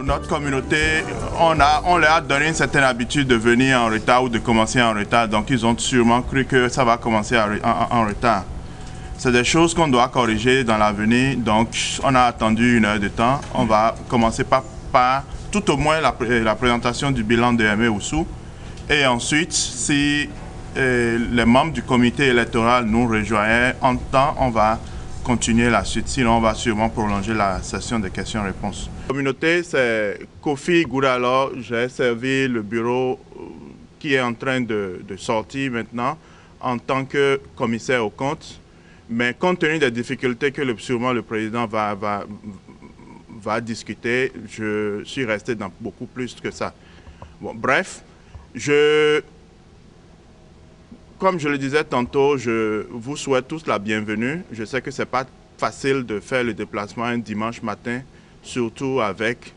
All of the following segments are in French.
notre communauté, on leur a donné une certaine habitude de venir en retard ou de commencer en retard. Donc, ils ont sûrement cru que ça va commencer en retard. C'est des choses qu'on doit corriger dans l'avenir. Donc, on a attendu 1 heure de temps. On va commencer par tout au moins la présentation du bilan de Aimé Oussou. Et ensuite, si les membres du comité électoral nous rejoignaient en temps, on va continuer la suite. Sinon, on va sûrement prolonger la session de questions-réponses. La communauté, c'est Kofi Goudalo. J'ai servi le bureau qui est en train de sortir maintenant en tant que commissaire aux comptes. Mais compte tenu des difficultés que sûrement le président va discuter, je suis resté dans beaucoup plus que ça. Bon, bref, comme je le disais tantôt, je vous souhaite tous la bienvenue. Je sais que ce n'est pas facile de faire le déplacement un dimanche matin, surtout avec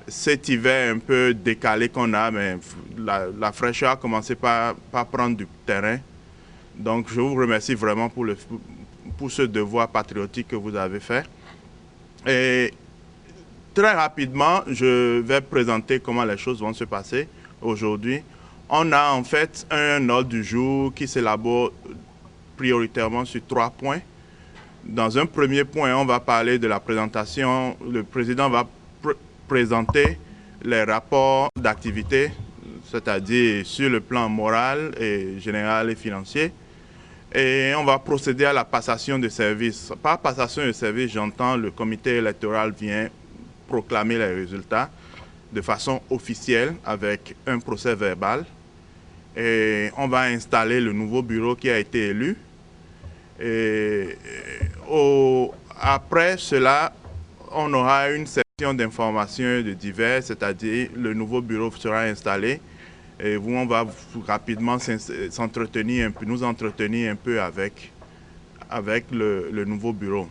cet hiver un peu décalé qu'on a, mais la fraîcheur a commencé par prendre du terrain. Donc, je vous remercie vraiment pour ce devoir patriotique que vous avez fait. Et très rapidement, je vais présenter comment les choses vont se passer aujourd'hui. On a en fait un ordre du jour qui s'élabore prioritairement sur 3 points. Dans un premier point, on va parler de la présentation. Le président va présenter les rapports d'activité, c'est-à-dire sur le plan moral et général et financier. Et on va procéder à la passation de services. Par passation de services, j'entends le comité électoral vient proclamer les résultats de façon officielle avec un procès verbal. Et on va installer le nouveau bureau qui a été élu. Et après cela, on aura une session d'information de divers, c'est-à-dire le nouveau bureau sera installé. Et vous, on va rapidement nous entretenir un peu avec le nouveau bureau.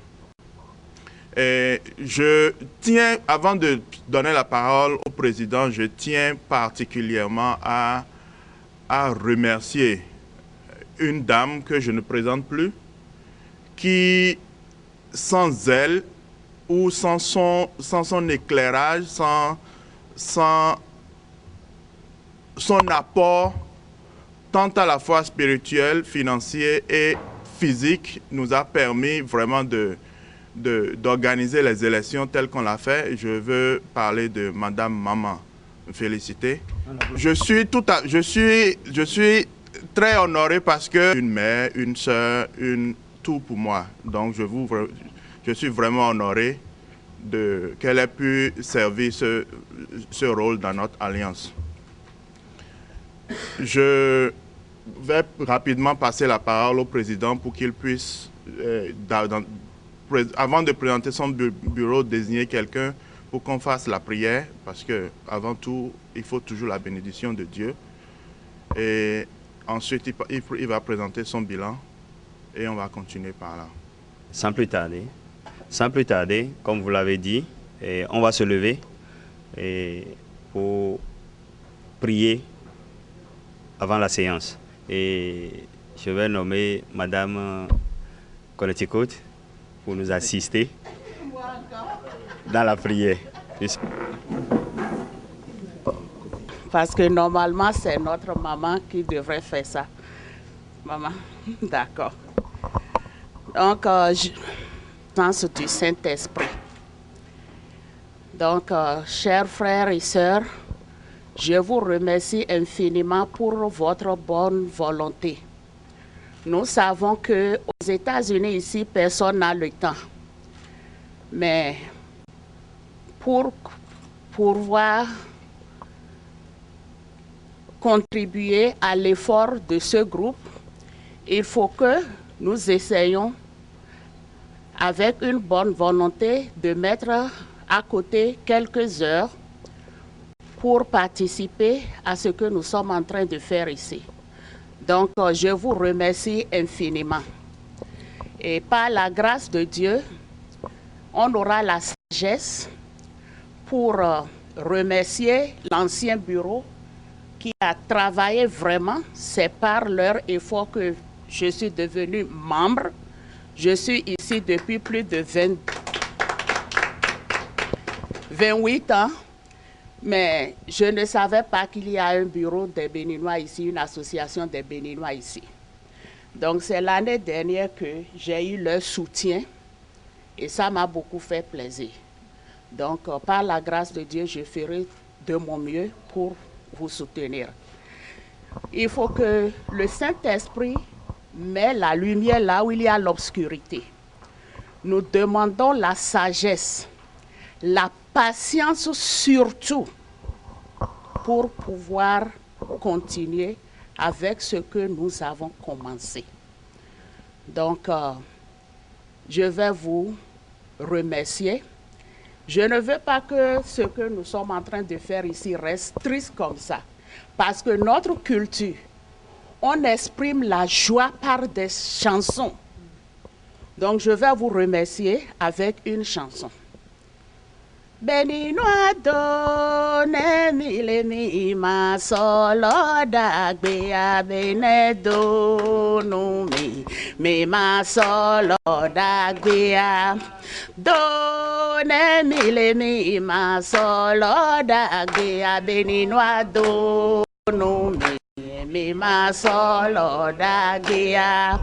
Et je tiens, avant de donner la parole au président, je tiens particulièrement à remercier une dame que je ne présente plus, qui, sans elle, ou sans son éclairage, sans son apport, tant à la fois spirituel, financier et physique, nous a permis vraiment d'organiser les élections telles qu'on l'a fait. Je veux parler de Madame Maman Félicité. Je suis très honoré parce que une mère, une sœur, tout pour moi. Donc je suis vraiment honoré qu'elle ait pu servir ce rôle dans notre alliance. Je vais rapidement passer la parole au président pour qu'il puisse, avant de présenter son bureau, désigner quelqu'un pour qu'on fasse la prière, parce que avant tout, il faut toujours la bénédiction de Dieu. Et ensuite, il va présenter son bilan et on va continuer par là. Sans plus tarder, comme vous l'avez dit, on va se lever pour prier avant la séance. Et je vais nommer Madame Connecticut pour nous assister dans la prière. Parce que normalement, c'est notre maman qui devrait faire ça. Maman, d'accord. Donc, sens du Saint-Esprit. Donc, chers frères et sœurs, je vous remercie infiniment pour votre bonne volonté. Nous savons qu'aux États-Unis, ici, personne n'a le temps. Mais pour pouvoir contribuer à l'effort de ce groupe, il faut que nous essayions, avec une bonne volonté, de mettre à côté quelques heures pour participer à ce que nous sommes en train de faire ici. Donc, je vous remercie infiniment. Et par la grâce de Dieu, on aura la sagesse pour remercier l'ancien bureau qui a travaillé vraiment. C'est par leur effort que je suis devenu membre. Je suis ici depuis plus de 28 ans, mais je ne savais pas qu'il y a un bureau des Béninois ici, une association des Béninois ici. Donc c'est l'année dernière que j'ai eu leur soutien et ça m'a beaucoup fait plaisir. Donc par la grâce de Dieu, je ferai de mon mieux pour vous soutenir. Il faut que le Saint-Esprit mette la lumière là où il y a l'obscurité. Nous demandons la sagesse, la patience surtout pour pouvoir continuer avec ce que nous avons commencé. Donc, je vais vous remercier. Je ne veux pas que ce que nous sommes en train de faire ici reste triste comme ça. Parce que notre culture, on exprime la joie par des chansons. Donc, je vais vous remercier avec une chanson. Béninois donne mille mi ma solo dagbea benedo no mi ma solo dagbea donne mille mi ma solo dagbea Béninois no mi ma solo dagbea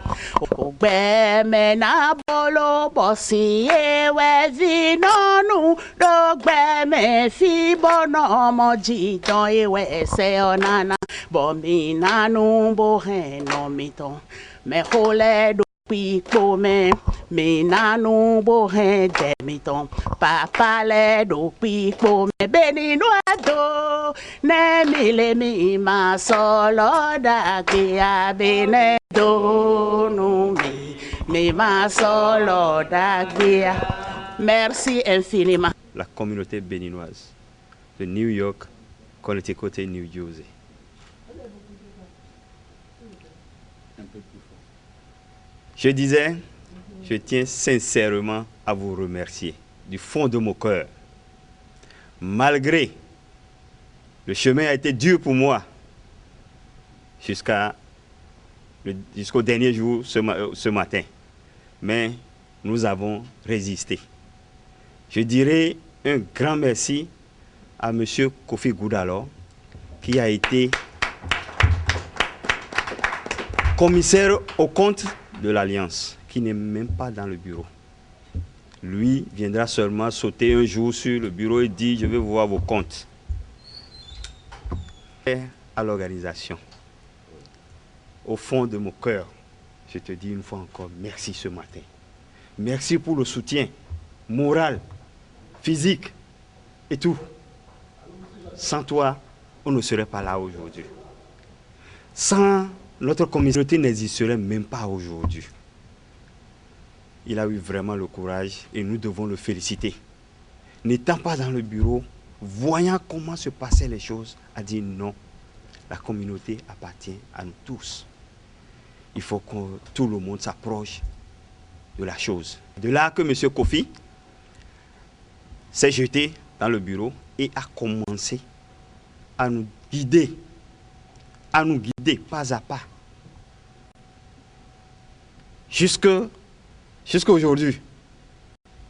ogbe mena bolo bosi ewe vinonu dogbe me fi bono moji don ewe se onana bomi nanu bo heno miton me hole do pipo me nanu bo hen de miton papa le do pipo me Béninois do ne mile mi ma solo da kia bene do no mi ma solo da kia. Merci infiniment. La communauté béninoise de New York, Connecticut et New Jersey. Je disais, je tiens sincèrement à vous remercier du fond de mon cœur. Malgré le chemin a été dur pour moi jusqu'au dernier jour ce matin, mais nous avons résisté. Je dirais un grand merci à M. Kofi Goudalo, qui a été commissaire aux comptes de l'Alliance, qui n'est même pas dans le bureau. Lui viendra seulement sauter un jour sur le bureau et dire « Je veux voir vos comptes ». À l'organisation, au fond de mon cœur, je te dis une fois encore merci ce matin. Merci pour le soutien moral, physique et tout. Sans toi, on ne serait pas là aujourd'hui. Sans notre communauté n'existerait même pas aujourd'hui. Il a eu vraiment le courage et nous devons le féliciter. N'étant pas dans le bureau, voyant comment se passaient les choses, a dit non, la communauté appartient à nous tous. Il faut que tout le monde s'approche de la chose. De là que M. Kofi s'est jeté dans le bureau et a commencé à nous guider pas à pas. Jusqu'à aujourd'hui,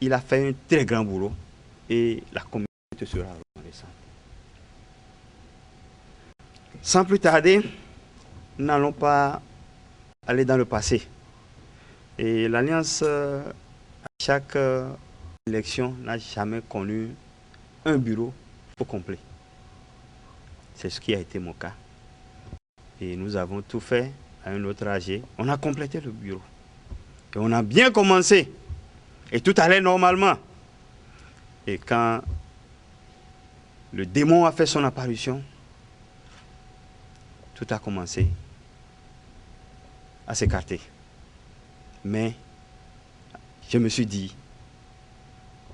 il a fait un très grand boulot et la communauté sera reconnaissante. Sans plus tarder, nous n'allons pas aller dans le passé. Et l'Alliance, à chaque élection, n'a jamais connu un bureau au complet. C'est ce qui a été mon cas. Et nous avons tout fait à un autre âge. On a complété le bureau. Et on a bien commencé. Et tout allait normalement. Et quand le démon a fait son apparition, tout a commencé à s'écarter. Mais je me suis dit,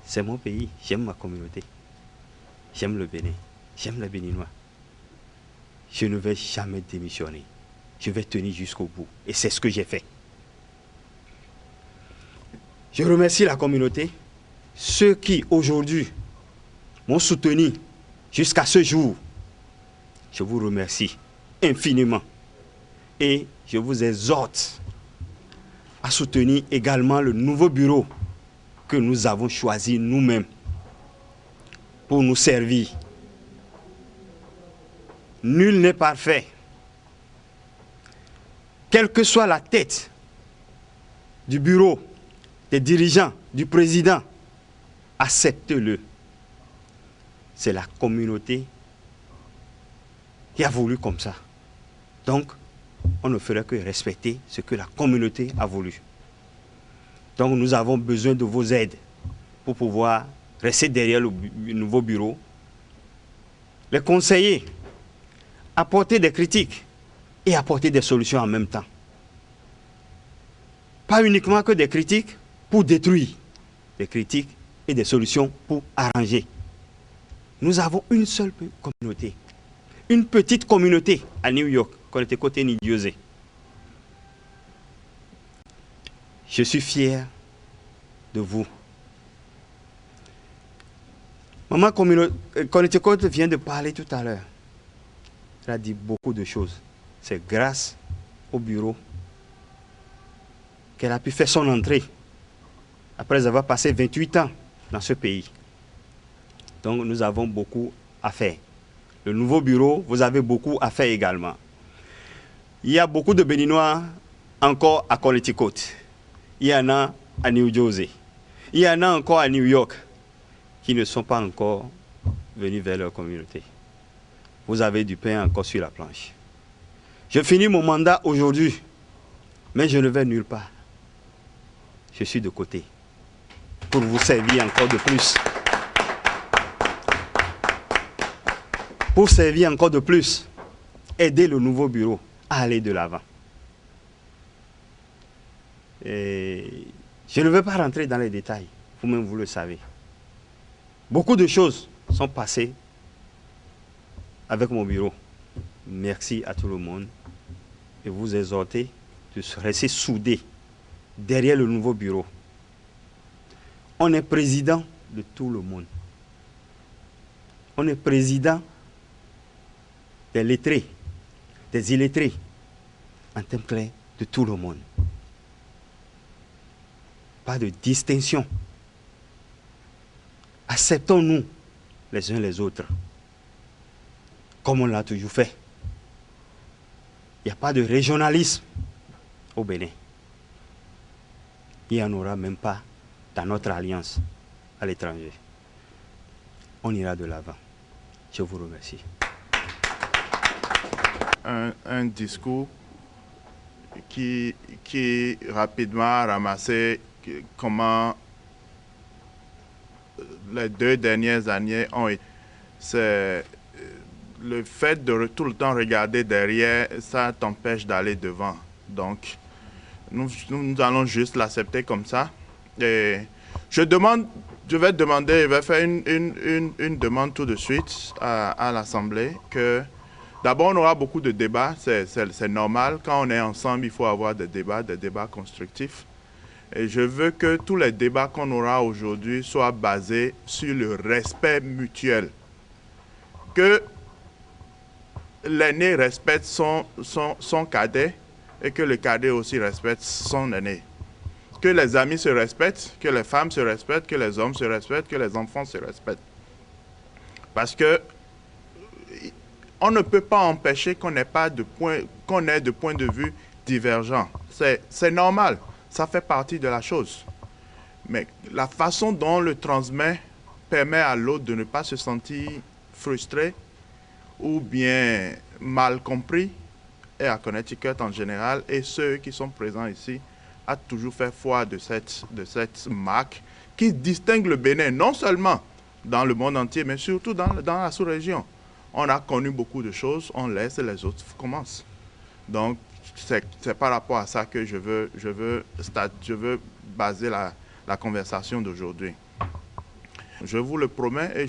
c'est mon pays, j'aime ma communauté, j'aime le Bénin, j'aime les Béninois. Je ne vais jamais démissionner. Je vais tenir jusqu'au bout. Et c'est ce que j'ai fait. Je remercie la communauté, ceux qui aujourd'hui m'ont soutenu jusqu'à ce jour. Je vous remercie infiniment. Et je vous exhorte à soutenir également le nouveau bureau que nous avons choisi nous-mêmes pour nous servir. Nul n'est parfait. Quelle que soit la tête du bureau, des dirigeants, du président, acceptez-le. C'est la communauté qui a voulu comme ça. Donc, on ne ferait que respecter ce que la communauté a voulu. Donc, nous avons besoin de vos aides pour pouvoir rester derrière le nouveau bureau, les conseiller, apporter des critiques et apporter des solutions en même temps. Pas uniquement que des critiques pour détruire, des critiques et des solutions pour arranger. Nous avons une seule communauté, une petite communauté à New York, qu'on était côté New Jersey. Je suis fier de vous. Maman Connecticut vient de parler tout à l'heure. Elle a dit beaucoup de choses. C'est grâce au bureau qu'elle a pu faire son entrée après avoir passé 28 ans dans ce pays. Donc nous avons beaucoup à faire. Le nouveau bureau, vous avez beaucoup à faire également. Il y a beaucoup de Béninois encore à Connecticut. Il y en a à New Jersey. Il y en a encore à New York qui ne sont pas encore venus vers leur communauté. Vous avez du pain encore sur la planche. Je finis mon mandat aujourd'hui, mais je ne vais nulle part. Je suis de côté pour vous servir encore de plus. Pour servir encore de plus, aider le nouveau bureau à aller de l'avant. Et je ne vais pas rentrer dans les détails, vous-même vous le savez. Beaucoup de choses sont passées avec mon bureau. Merci à tout le monde et vous exhortez de rester soudés derrière le nouveau bureau. On est président de tout le monde. On est président des lettrés, des illettrés, en termes clairs, de tout le monde. Pas de distinction. Acceptons-nous les uns les autres, comme on l'a toujours fait. Il n'y a pas de régionalisme au Bénin. Il n'y en aura même pas dans notre alliance à l'étranger. On ira de l'avant. Je vous remercie. Un discours qui rapidement a ramassé comment les 2 dernières années ont été. C'est le fait de tout le temps regarder derrière, ça t'empêche d'aller devant. Donc, nous allons juste l'accepter comme ça. Et je vais faire une demande tout de suite à l'Assemblée que d'abord on aura beaucoup de débats, c'est normal. Quand on est ensemble, il faut avoir des débats constructifs. Et je veux que tous les débats qu'on aura aujourd'hui soient basés sur le respect mutuel. Que l'aîné respecte son cadet et que le cadet aussi respecte son aîné. Que les amis se respectent, que les femmes se respectent, que les hommes se respectent, que les enfants se respectent. Parce que on ne peut pas empêcher qu'on ait de points de vue divergents. C'est normal, ça fait partie de la chose. Mais la façon dont on le transmet permet à l'autre de ne pas se sentir frustré ou bien mal compris, et à Connecticut en général, et ceux qui sont présents ici, a toujours fait foi de cette marque qui distingue le Bénin, non seulement dans le monde entier, mais surtout dans la sous-région. On a connu beaucoup de choses, on laisse et les autres commencent. Donc, c'est par rapport à ça que je veux baser la conversation d'aujourd'hui. Je vous le promets et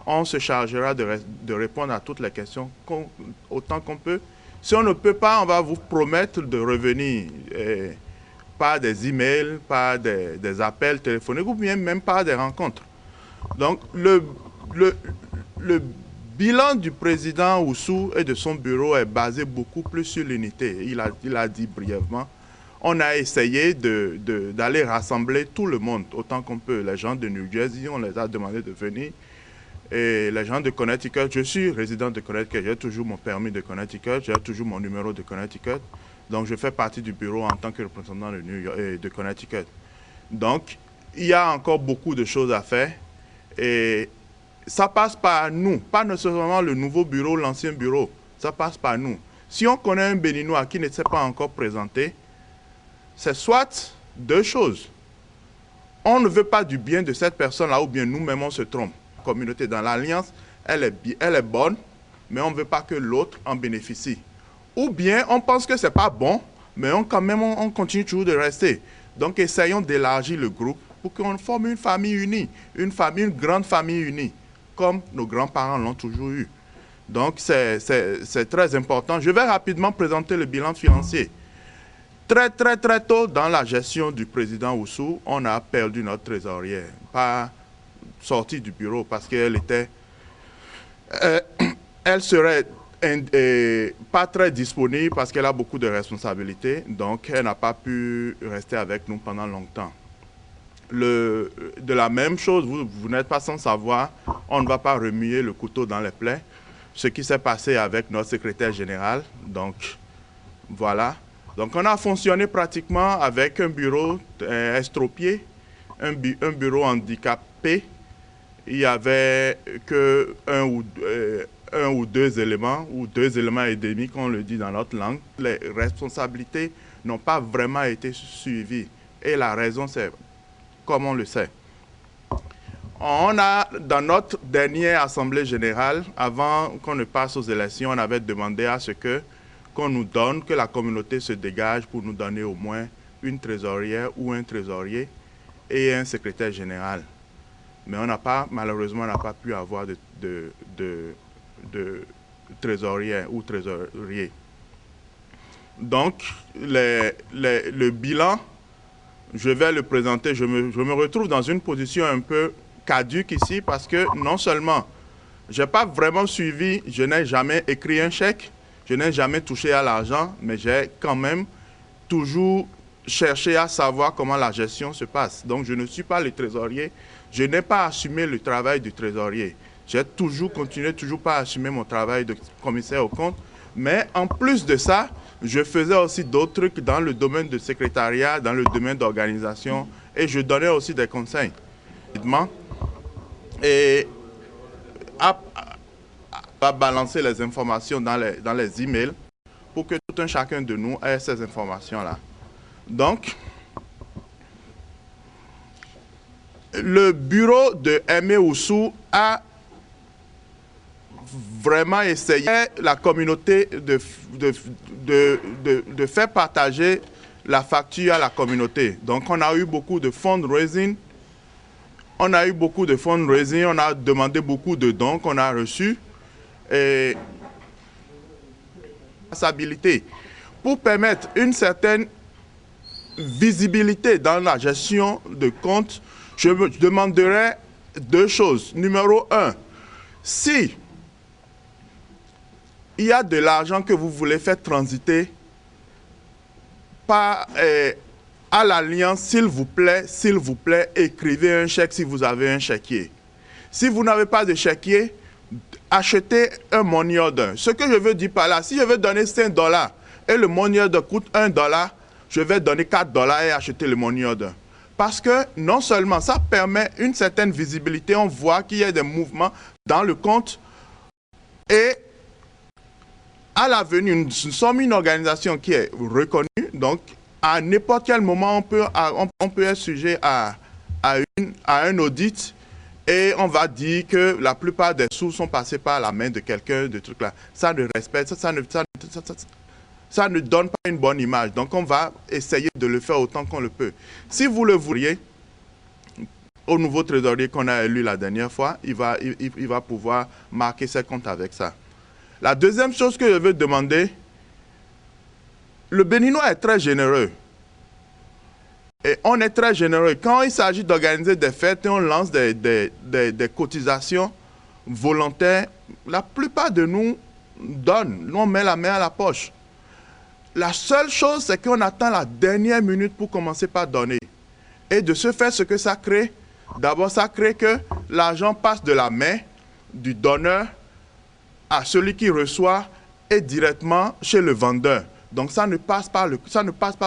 on se chargera de répondre à toutes les questions autant qu'on peut. Si on ne peut pas, on va vous promettre de revenir par des emails, par des appels téléphoniques ou bien même par des rencontres. Donc, le bilan du président Oussou et de son bureau est basé beaucoup plus sur l'unité. Il a dit brièvement, on a essayé d'aller rassembler tout le monde autant qu'on peut. Les gens de New Jersey, on les a demandé de venir. Et les gens de Connecticut, je suis résident de Connecticut, j'ai toujours mon permis de Connecticut, j'ai toujours mon numéro de Connecticut. Donc, je fais partie du bureau en tant que représentant de Connecticut. Donc, il y a encore beaucoup de choses à faire. Et ça passe par nous, pas nécessairement le nouveau bureau, l'ancien bureau. Ça passe par nous. Si on connaît un Béninois qui ne s'est pas encore présenté, c'est soit deux choses. On ne veut pas du bien de cette personne-là ou bien nous-mêmes on se trompe. La communauté dans l'alliance, elle est bonne, mais on ne veut pas que l'autre en bénéficie. Ou bien on pense que ce n'est pas bon, mais on continue toujours de rester. Donc essayons d'élargir le groupe pour qu'on forme une famille unie, une grande famille unie, comme nos grands-parents l'ont toujours eu. Donc c'est très important. Je vais rapidement présenter le bilan financier. Très tôt dans la gestion du président Oussou, on a perdu notre trésorière, pas sortie du bureau parce qu'elle était, elle serait pas très disponible parce qu'elle a beaucoup de responsabilités, donc elle n'a pas pu rester avec nous pendant longtemps. De la même chose, vous n'êtes pas sans savoir, on ne va pas remuer le couteau dans les plaies. Ce qui s'est passé avec notre secrétaire général, donc voilà. Donc on a fonctionné pratiquement avec un bureau estropié, un bureau handicapé. Il n'y avait que un ou deux éléments et demi, qu'on le dit dans notre langue. Les responsabilités n'ont pas vraiment été suivies. Et la raison, c'est comme on le sait. On a, dans notre dernière Assemblée générale, avant qu'on ne passe aux élections, on avait demandé à ce qu'on nous donne, que la communauté se dégage pour nous donner au moins une trésorière ou un trésorier et un secrétaire général. Mais malheureusement, on n'a pas pu avoir de trésorière ou trésorier. Donc, le bilan, je vais le présenter. Je me retrouve dans une position un peu caduque ici parce que non seulement je n'ai pas vraiment suivi, je n'ai jamais écrit un chèque, je n'ai jamais touché à l'argent, mais j'ai quand même toujours cherché à savoir comment la gestion se passe. Donc je ne suis pas le trésorier, je n'ai pas assumé le travail du trésorier. J'ai toujours continué, toujours pas assumer mon travail de commissaire aux comptes, mais en plus de ça, je faisais aussi d'autres trucs dans le domaine de secrétariat, dans le domaine d'organisation, et je donnais aussi des conseils. Et à balancer les informations dans les emails pour que tout un chacun de nous ait ces informations-là. Donc, le bureau de Aimé Oussou a vraiment essayé la communauté de faire partager la facture à la communauté. Donc, on a eu beaucoup de fundraising. On a demandé beaucoup de dons qu'on a reçus. Et responsabilité pour permettre une certaine visibilité dans la gestion de comptes, je me demanderai deux choses. Numéro un, si il y a de l'argent que vous voulez faire transiter à l'Alliance, s'il vous plaît, écrivez un chèque si vous avez un chéquier. Si vous n'avez pas de chéquier, achetez un money order. Ce que je veux dire par là, si je veux donner 5 $ et le money order coûte 1 $, je vais donner 4 $ et acheter le money order. Parce que non seulement ça permet une certaine visibilité, on voit qu'il y a des mouvements dans le compte et à l'avenir, nous sommes une organisation qui est reconnue, donc à n'importe quel moment, on peut être sujet à un audit et on va dire que la plupart des sous sont passés par la main de quelqu'un, de trucs là. Ça ne respecte, ça ne donne pas une bonne image. Donc on va essayer de le faire autant qu'on le peut. Si vous le vouliez, au nouveau trésorier qu'on a élu la dernière fois, il va pouvoir marquer ses comptes avec ça. La deuxième chose que je veux demander, le Béninois est très généreux. Et on est très généreux. Quand il s'agit d'organiser des fêtes et on lance des cotisations volontaires, la plupart de nous donnent. Nous, on met la main à la poche. La seule chose, c'est qu'on attend la dernière minute pour commencer par donner. Et de ce fait, ce que ça crée, d'abord, ça crée que l'argent passe de la main du donneur à celui qui reçoit et directement chez le vendeur. Donc, ça ne passe pas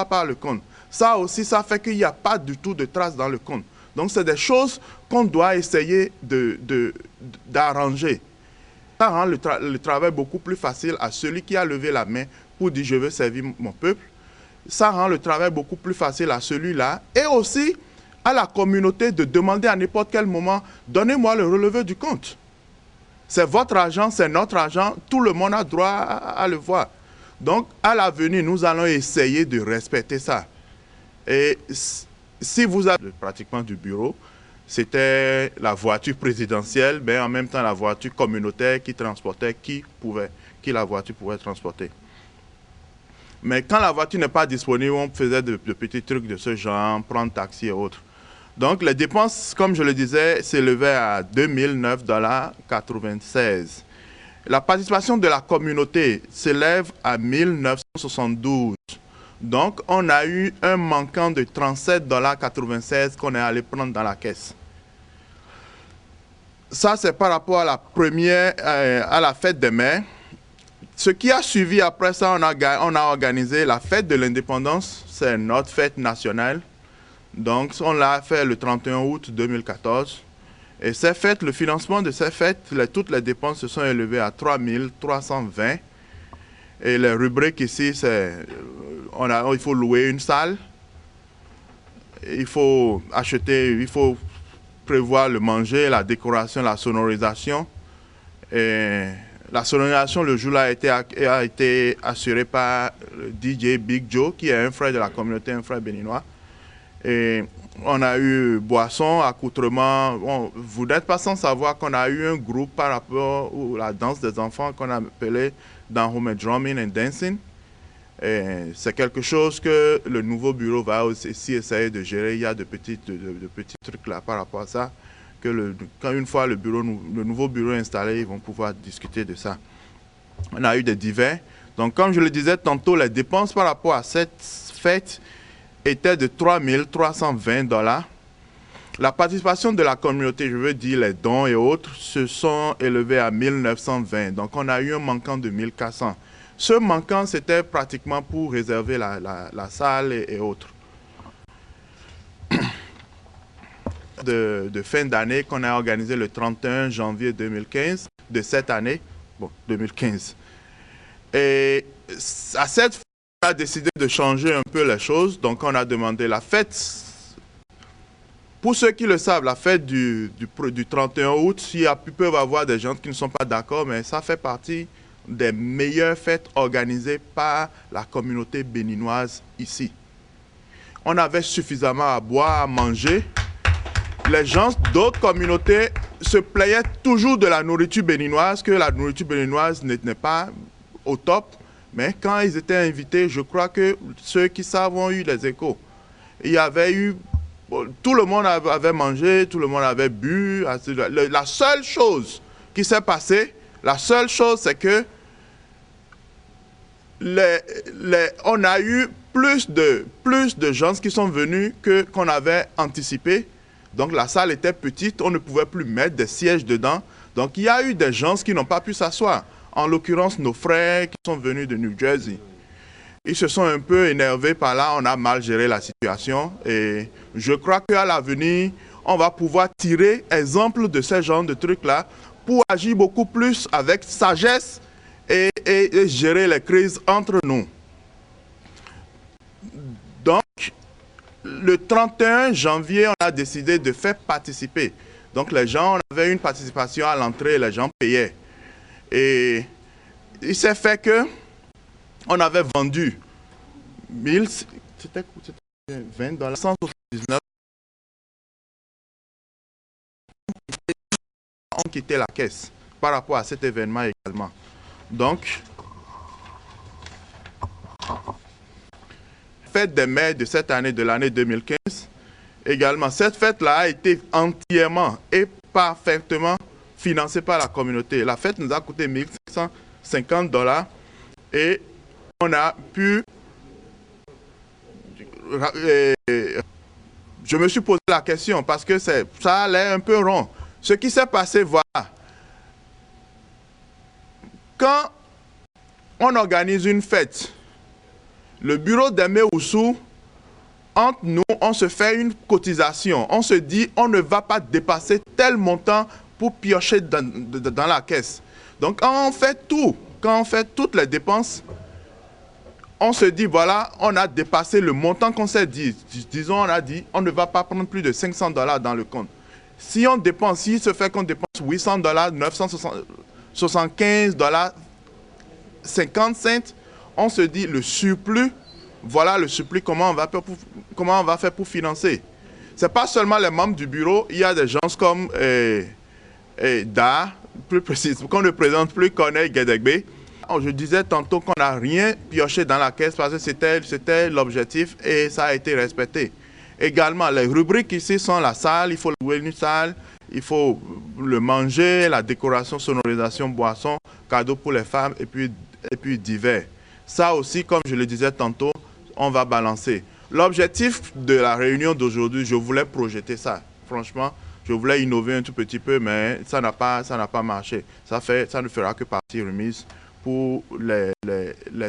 par le compte. Ça aussi, ça fait qu'il n'y a pas du tout de traces dans le compte. Donc, c'est des choses qu'on doit essayer d'arranger. Ça rend le travail beaucoup plus facile à celui qui a levé la main pour dire « je veux servir mon peuple ». Ça rend le travail beaucoup plus facile à celui-là et aussi à la communauté de demander à n'importe quel moment « donnez-moi le relevé du compte ». C'est votre argent, c'est notre argent, tout le monde a droit à le voir. Donc, à l'avenir, nous allons essayer de respecter ça. Et si vous avez pratiquement du bureau, c'était la voiture présidentielle, mais en même temps la voiture communautaire qui transportait qui la voiture pouvait transporter. Mais quand la voiture n'est pas disponible, on faisait de petits trucs de ce genre, prendre taxi et autres. Donc les dépenses, comme je le disais, s'élevaient à 2009,96 $. La participation de la communauté s'élève à 1972 $. Donc, on a eu un manquant de 37,96 $ qu'on est allé prendre dans la caisse. Ça, c'est par rapport à la première, à la fête des mères. Ce qui a suivi après ça, on a organisé la fête de l'indépendance. C'est notre fête nationale. Donc, on l'a fait le 31 août 2014. Et ces fêtes, le financement de ces fêtes, toutes les dépenses se sont élevées à 3 320 $. Et les rubriques ici, c'est il faut louer une salle, il faut prévoir le manger, la décoration, la sonorisation. Et la sonorisation, le jour-là, a été assurée par le DJ Big Joe, qui est un frère de la communauté, un frère béninois. Et on a eu boissons, accoutrements. Bon, vous n'êtes pas sans savoir qu'on a eu un groupe par rapport à la danse des enfants qu'on a appelé dans Home Drumming and Dancing. C'est quelque chose que le nouveau bureau va aussi essayer de gérer. Il y a de petits trucs là par rapport à ça. Quand une fois le nouveau bureau est installé, ils vont pouvoir discuter de ça. On a eu des divers. Donc comme je le disais tantôt, les dépenses par rapport à cette fête étaient de 3 320 $. La participation de la communauté, je veux dire les dons et autres, se sont élevés à 1920. Donc on a eu un manquant de 1400. Ce manquant, c'était pratiquement pour réserver la salle et autres. De fin d'année qu'on a organisé le 31 janvier 2015, de cette année, bon, 2015. Et à cette fin, on a décidé de changer un peu les choses. Donc on a demandé la fête. Pour ceux qui le savent, la fête du 31 août, ils peuvent avoir des gens qui ne sont pas d'accord, mais ça fait partie des meilleures fêtes organisées par la communauté béninoise ici. On avait suffisamment à boire, à manger. Les gens d'autres communautés se plaignaient toujours de la nourriture béninoise, que la nourriture béninoise n'était pas au top. Mais quand ils étaient invités, je crois que ceux qui savent ont eu les échos. Il y avait eu... Tout le monde avait mangé, tout le monde avait bu. La seule chose qui s'est passée, c'est que on a eu plus de gens qui sont venus qu'on avait anticipé. Donc la salle était petite, on ne pouvait plus mettre des sièges dedans. Donc il y a eu des gens qui n'ont pas pu s'asseoir. En l'occurrence, nos frères qui sont venus de New Jersey. Ils se sont un peu énervés par là, on a mal géré la situation. Et je crois qu'à l'avenir, on va pouvoir tirer exemple de ce genre de trucs-là pour agir beaucoup plus avec sagesse et gérer les crises entre nous. Donc, le 31 janvier, on a décidé de faire participer. Donc, les gens, on avait une participation à l'entrée, les gens payaient. Et il s'est fait que on avait vendu 20 $, 179. On quittait la caisse par rapport à cet événement également. Donc, fête des mères de cette année, de l'année 2015, également, cette fête-là a été entièrement et parfaitement financée par la communauté. La fête nous a coûté 1 550 $ et on a pu... Je me suis posé la question parce que ça allait un peu rond. Ce qui s'est passé, voilà. Quand on organise une fête, le bureau d'Aimé Oussou, entre nous, on se fait une cotisation. On se dit, on ne va pas dépasser tel montant pour piocher dans la caisse. Donc, quand on fait tout, quand on fait toutes les dépenses, on se dit, voilà, on a dépassé le montant qu'on s'est dit. Disons, on a dit, on ne va pas prendre plus de $500 dans le compte. Si on dépense, s'il se fait qu'on dépense $800, $975, 50 cents, on se dit, le surplus, voilà le surplus, comment on va faire pour financer. Ce n'est pas seulement les membres du bureau, il y a des gens comme Da, plus précis, qu'on ne présente plus, Corneille Guédégbé. Je disais tantôt qu'on n'a rien pioché dans la caisse parce que c'était l'objectif et ça a été respecté. Également, les rubriques ici sont la salle, il faut louer une salle, il faut le manger, la décoration, sonorisation, boisson, cadeaux pour les femmes et puis divers. Ça aussi, comme je le disais tantôt, on va balancer. L'objectif de la réunion d'aujourd'hui, je voulais projeter ça. Franchement, je voulais innover un tout petit peu, mais ça n'a pas marché. Ça ne fera que partie remise pour les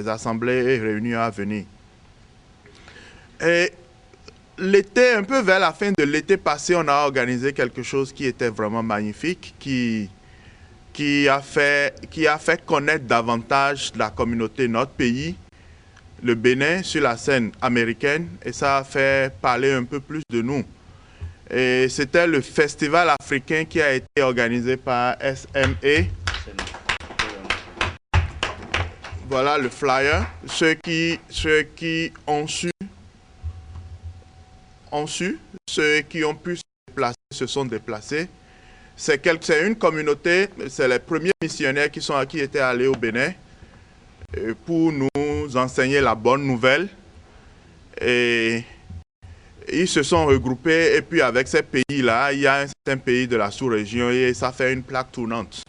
assemblées et réunions à venir. Et l'été, un peu vers la fin de l'été passé, on a organisé quelque chose qui était vraiment magnifique, qui a fait connaître davantage la communauté, notre pays, le Bénin, sur la scène américaine, et ça a fait parler un peu plus de nous. Et c'était le festival africain qui a été organisé par SMA. Voilà le flyer. Ceux qui ont su, ceux qui ont pu se déplacer se sont déplacés. C'est une communauté, c'est les premiers missionnaires qui étaient allés au Bénin pour nous enseigner la bonne nouvelle. Et ils se sont regroupés et puis avec ces pays-là, il y a un certain pays de la sous-région et ça fait une plaque tournante.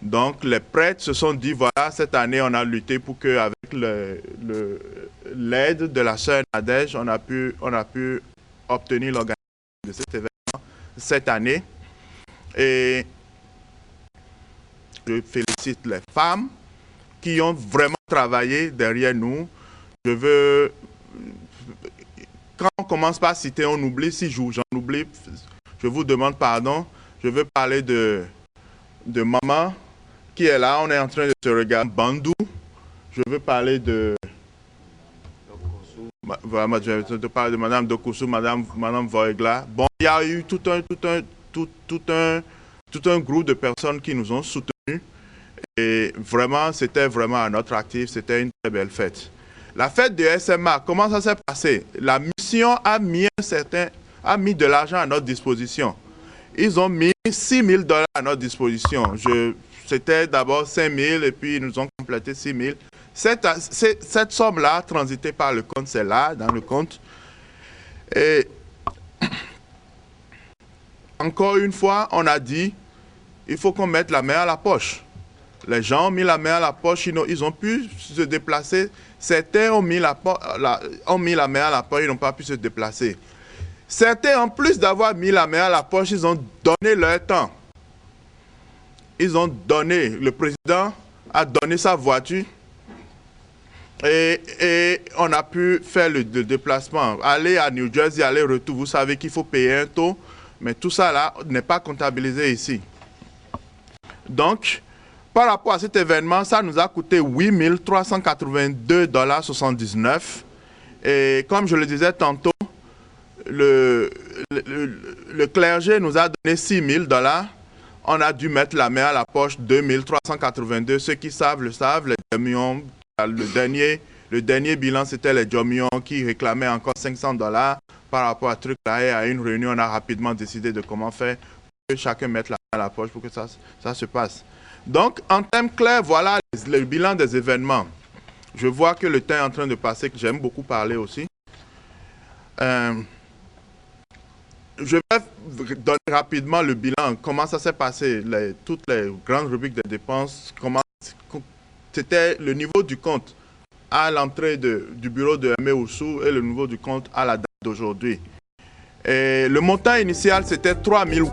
Donc, les prêtres se sont dit, voilà, cette année, on a lutté pour qu'avec l'aide de la sœur Nadège, on a pu obtenir l'organisation de cet événement cette année. Et je félicite les femmes qui ont vraiment travaillé derrière nous. Quand on commence par citer, on oublie. Si j'en oublie, je vous demande pardon. Je veux parler de maman qui est là. On est en train de se regarder. Bandou. Je veux parler de... Voilà, je vais parler de Madame Dokusu, Madame Voegla. Bon, il y a eu tout un groupe de personnes qui nous ont soutenus. Et vraiment, c'était vraiment à notre actif. C'était une très belle fête. La fête de SMA, comment ça s'est passé? La mission a mis de l'argent à notre disposition. Ils ont mis $6 000 à notre disposition. C'était d'abord 5 000 et puis ils nous ont complété 6 000. Cette somme-là, transitée par le compte, c'est là, dans le compte. Et encore une fois, on a dit, il faut qu'on mette la main à la poche. Les gens ont mis la main à la poche, ils ont pu se déplacer. Certains ont mis la main à la poche, ils n'ont pas pu se déplacer. Certains, en plus d'avoir mis la main à la poche, ils ont donné leur temps. Ils ont donné, le président a donné sa voiture et on a pu faire le déplacement. Aller à New Jersey, aller-retour, vous savez qu'il faut payer un taux, mais tout ça là n'est pas comptabilisé ici. Donc, par rapport à cet événement, ça nous a coûté $8 382,79 $. Et comme je le disais tantôt, le clergé nous a donné $6 000. On a dû mettre la main à la poche 2 382. Ceux qui savent le savent. Les Jomions, le dernier bilan, c'était les Jomions qui réclamaient encore $500 par rapport à ce truc-là. Et à une réunion, on a rapidement décidé de comment faire pour que chacun mette la main à la poche pour que ça se passe. Donc, en termes clairs, voilà le bilan des événements. Je vois que le temps est en train de passer, que j'aime beaucoup parler aussi. Je vais donner rapidement le bilan, comment ça s'est passé, toutes les grandes rubriques de dépenses, comment c'était le niveau du compte à l'entrée du bureau de Aimé Oussou et le niveau du compte à la date d'aujourd'hui. Le montant initial, c'était 3 000.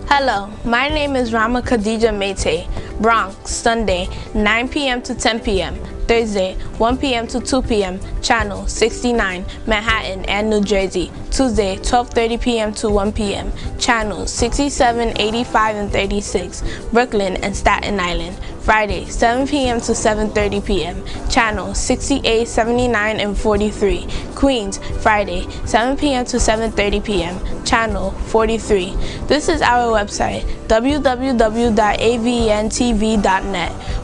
Hello, my name is Rama Khadija Mete. Bronx, Sunday, 9 p.m. to 10 p.m. Thursday, 1 p.m. to 2 p.m. Channel 69, Manhattan and New Jersey. Tuesday, 12:30 p.m. to 1 p.m. Channels 67, 85, and 36, Brooklyn and Staten Island. Friday, 7 p.m. to 7:30 p.m. Channels 68, 79, and 43, Queens. Friday, 7 p.m. to 7:30 p.m. Channel 43. This is our website, www.avntv.net.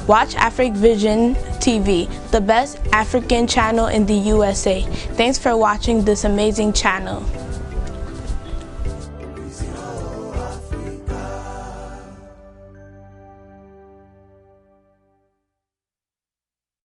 Watch Afric Vision TV, the best African channel in the USA. Thanks for watching this amazing channel.